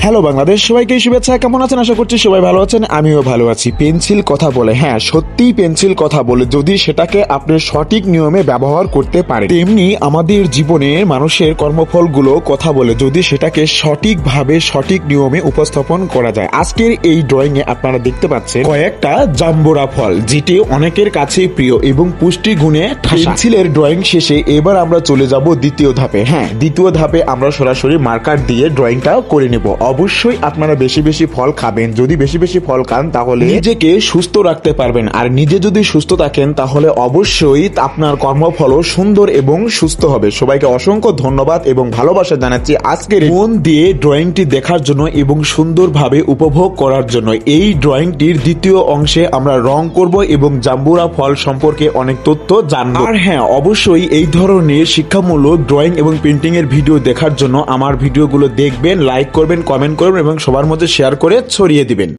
Hello Bangladesh, সবাইকে শুভেচ্ছা। কেমন আছেন? আশা করছি সবাই ভালো আছেন, আমিও ভালো আছি। পেন্সিল কথা বলে, হ্যাঁ সত্যিই পেন্সিল কথা বলে, যদি সেটাকে আপনি সঠিক নিয়মে ব্যবহার করতে পারেন। তেমনি আমাদের জীবনে মানুষের কর্মফলগুলো কথা বলে, যদি সেটাকে সঠিকভাবে সঠিক নিয়মে উপস্থাপন করা যায়। আজকের এই ড্রয়িং এ আপনারা দেখতে পাচ্ছেন কয়েকটা জাম্বুরা ফল, যেটি অনেকের কাছে প্রিয় এবং পুষ্টি গুণে ঠাসা। পেন্সিলের ড্রয়িং শেষে এবার আমরা চলে যাব দ্বিতীয় ধাপে। হ্যাঁ, দ্বিতীয় ধাপে আমরা সরাসরি মার্কার দিয়ে ড্রয়িংটা করে নেব। অবশ্যই আপনারা বেশি বেশি ফল খাবেন। যদি বেশি বেশি ফল খান তাহলে নিজেকে সুস্থ রাখতে পারবেন, আর নিজে যদি সুস্থ থাকেন তাহলে অবশ্যই আপনার কর্মফলও সুন্দর এবং সুস্থ হবে। সবাইকে অসংখ্য ধন্যবাদ এবং ভালোবাসা জানাচ্ছি আজকের মন দিয়ে ড্রয়িংটি দেখার জন্য এবং সুন্দরভাবে উপভোগ করার জন্য। এই ড্রয়িংটির দ্বিতীয় অংশে আমরা রং করব এবং জাম্বুরা ফল সম্পর্কে অনেক তথ্য জানবো। আর হ্যাঁ, অবশ্যই এই ধরনের শিক্ষামূলক ড্রয়িং এবং পেন্টিং এর ভিডিও দেখার জন্য আমার ভিডিওগুলো দেখবেন, লাইক করবেন, কমেন্ট করবেন এবং সবার মধ্যে শেয়ার করে ছড়িয়ে দিবেন।